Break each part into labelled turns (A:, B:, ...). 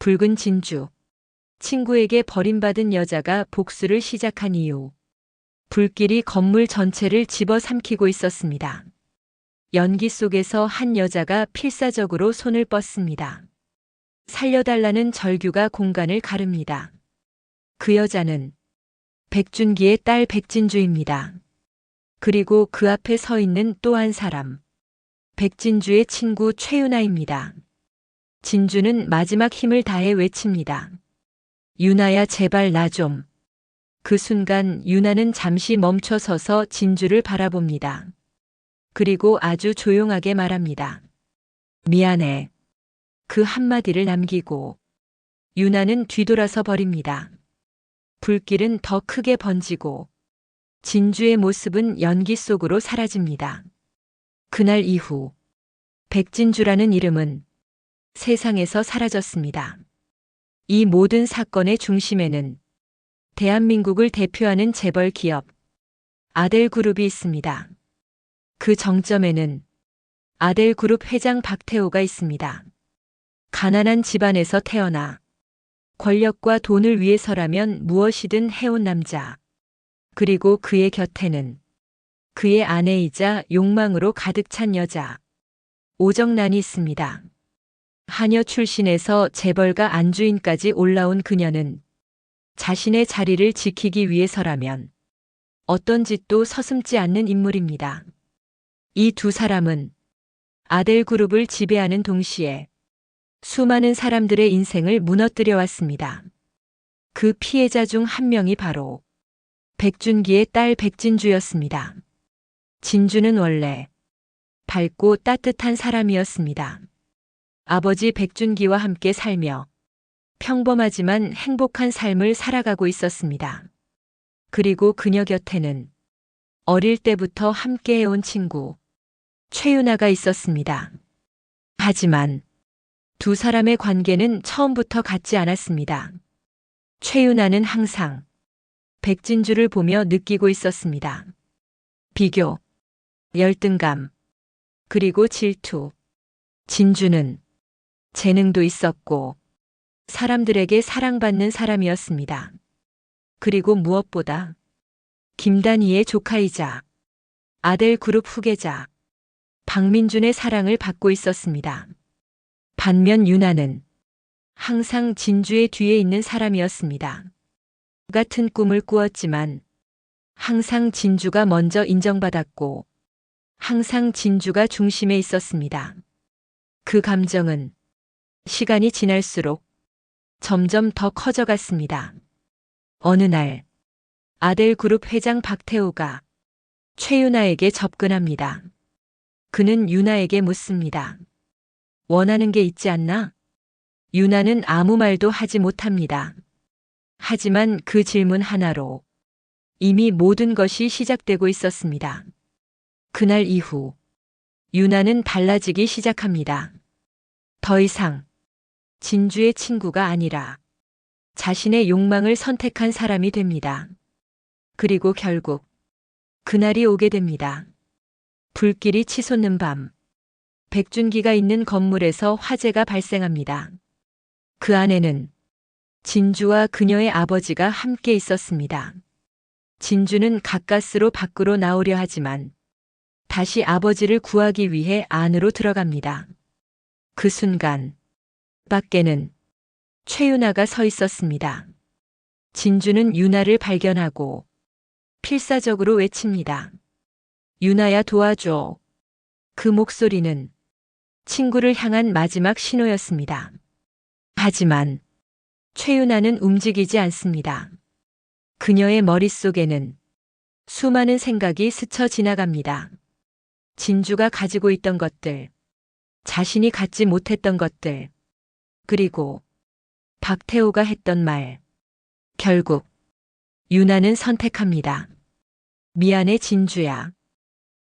A: 붉은 진주. 친구에게 버림받은 여자가 복수를 시작한 이유. 불길이 건물 전체를 집어삼키고 있었습니다. 연기 속에서 한 여자가 필사적으로 손을 뻗습니다. 살려달라는 절규가 공간을 가릅니다. 그 여자는 백준기의 딸 백진주입니다. 그리고 그 앞에 서 있는 또 한 사람. 백진주의 친구 최윤아입니다. 진주는 마지막 힘을 다해 외칩니다. 유나야, 제발 나 좀. 그 순간 유나는 잠시 멈춰 서서 진주를 바라봅니다. 그리고 아주 조용하게 말합니다. 미안해. 그 한마디를 남기고 유나는 뒤돌아서 버립니다. 불길은 더 크게 번지고 진주의 모습은 연기 속으로 사라집니다. 그날 이후 백진주라는 이름은 세상에서 사라졌습니다. 이 모든 사건의 중심에는 대한민국을 대표하는 재벌 기업 아델그룹이 있습니다. 그 정점에는 아델그룹 회장 박태호가 있습니다. 가난한 집안에서 태어나 권력과 돈을 위해서라면 무엇이든 해온 남자. 그리고 그의 곁에는 그의 아내이자 욕망으로 가득 찬 여자 오정란이 있습니다. 하녀 출신에서 재벌가 안주인까지 올라온 그녀는 자신의 자리를 지키기 위해서라면 어떤 짓도 서슴지 않는 인물입니다. 이 두 사람은 아델그룹을 지배하는 동시에 수많은 사람들의 인생을 무너뜨려 왔습니다. 그 피해자 중 한 명이 바로 백준기의 딸 백진주였습니다. 진주는 원래 밝고 따뜻한 사람이었습니다. 아버지 백준기와 함께 살며 평범하지만 행복한 삶을 살아가고 있었습니다. 그리고 그녀 곁에는 어릴 때부터 함께 해온 친구 최윤아가 있었습니다. 하지만 두 사람의 관계는 처음부터 같지 않았습니다. 최윤아는 항상 백진주를 보며 느끼고 있었습니다. 비교, 열등감, 그리고 질투. 진주는 재능도 있었고 사람들에게 사랑받는 사람이었습니다. 그리고 무엇보다 김단희의 조카이자 아델그룹 후계자 박민준의 사랑을 받고 있었습니다. 반면 유나는 항상 진주의 뒤에 있는 사람이었습니다. 같은 꿈을 꾸었지만 항상 진주가 먼저 인정받았고 항상 진주가 중심에 있었습니다. 그 감정은 시간이 지날수록 점점 더 커져갔습니다. 어느 날 아델그룹 회장 박태호가 최윤아에게 접근합니다. 그는 유나에게 묻습니다. 원하는 게 있지 않나? 유나는 아무 말도 하지 못합니다. 하지만 그 질문 하나로 이미 모든 것이 시작되고 있었습니다. 그날 이후 유나는 달라지기 시작합니다. 더 이상 진주의 친구가 아니라 자신의 욕망을 선택한 사람이 됩니다. 그리고 결국 그날이 오게 됩니다. 불길이 치솟는 밤, 백준기가 있는 건물에서 화재가 발생합니다. 그 안에는 진주와 그녀의 아버지가 함께 있었습니다. 진주는 가까스로 밖으로 나오려 하지만 다시 아버지를 구하기 위해 안으로 들어갑니다. 그 순간 밖에는 최윤아가 서 있었습니다. 진주는 유나를 발견하고 필사적으로 외칩니다. 유나야, 도와줘. 그 목소리는 친구를 향한 마지막 신호였습니다. 하지만 최윤아는 움직이지 않습니다. 그녀의 머릿속에는 수많은 생각이 스쳐 지나갑니다. 진주가 가지고 있던 것들, 자신이 갖지 못했던 것들, 그리고 박태호가 했던 말. 결국 유나는 선택합니다. 미안해, 진주야.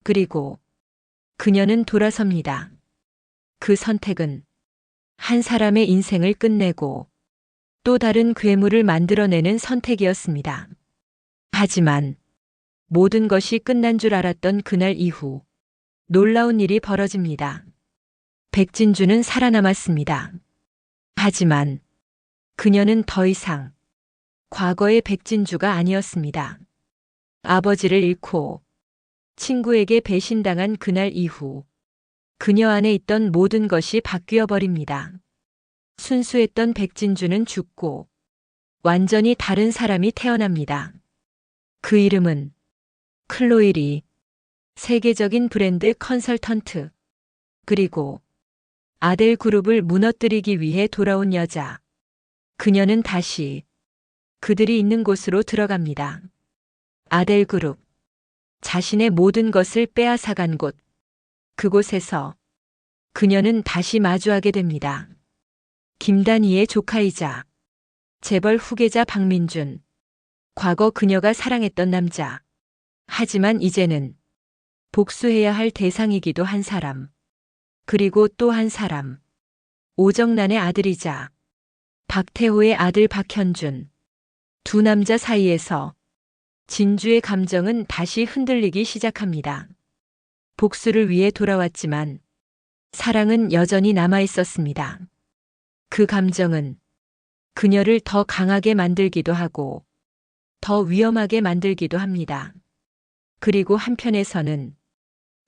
A: 그리고 그녀는 돌아섭니다. 그 선택은 한 사람의 인생을 끝내고 또 다른 괴물을 만들어내는 선택이었습니다. 하지만 모든 것이 끝난 줄 알았던 그날 이후 놀라운 일이 벌어집니다. 백진주는 살아남았습니다. 하지만 그녀는 더 이상 과거의 백진주가 아니었습니다. 아버지를 잃고 친구에게 배신당한 그날 이후 그녀 안에 있던 모든 것이 바뀌어 버립니다. 순수했던 백진주는 죽고 완전히 다른 사람이 태어납니다. 그 이름은 클로이리, 세계적인 브랜드 컨설턴트, 그리고 아델 그룹을 무너뜨리기 위해 돌아온 여자. 그녀는 다시 그들이 있는 곳으로 들어갑니다. 아델 그룹. 자신의 모든 것을 빼앗아간 곳. 그곳에서 그녀는 다시 마주하게 됩니다. 김단희의 조카이자 재벌 후계자 박민준. 과거 그녀가 사랑했던 남자. 하지만 이제는 복수해야 할 대상이기도 한 사람. 그리고 또 한 사람. 오정란의 아들이자 박태호의 아들 박현준. 두 남자 사이에서 진주의 감정은 다시 흔들리기 시작합니다. 복수를 위해 돌아왔지만 사랑은 여전히 남아 있었습니다. 그 감정은 그녀를 더 강하게 만들기도 하고 더 위험하게 만들기도 합니다. 그리고 한편에서는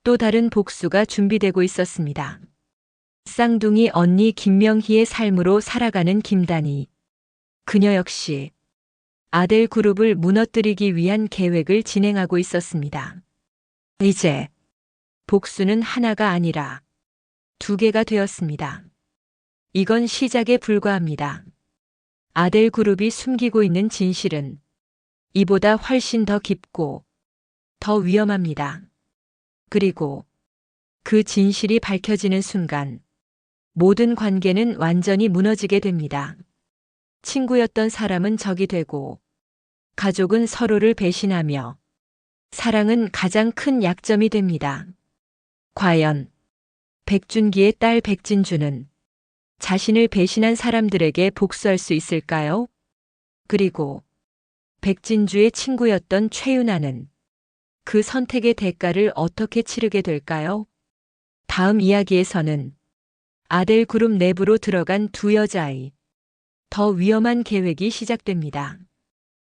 A: 또 다른 복수가 준비되고 있었습니다. 쌍둥이 언니 김명희의 삶으로 살아가는 김단희. 그녀 역시 아델 그룹을 무너뜨리기 위한 계획을 진행하고 있었습니다. 이제 복수는 하나가 아니라 두 개가 되었습니다. 이건 시작에 불과합니다. 아델 그룹이 숨기고 있는 진실은 이보다 훨씬 더 깊고 더 위험합니다. 그리고 그 진실이 밝혀지는 순간 모든 관계는 완전히 무너지게 됩니다. 친구였던 사람은 적이 되고 가족은 서로를 배신하며 사랑은 가장 큰 약점이 됩니다. 과연 백준기의 딸 백진주는 자신을 배신한 사람들에게 복수할 수 있을까요? 그리고 백진주의 친구였던 최윤아는 그 선택의 대가를 어떻게 치르게 될까요? 다음 이야기에서는 아델 그룹 내부로 들어간 두 여자아이, 더 위험한 계획이 시작됩니다.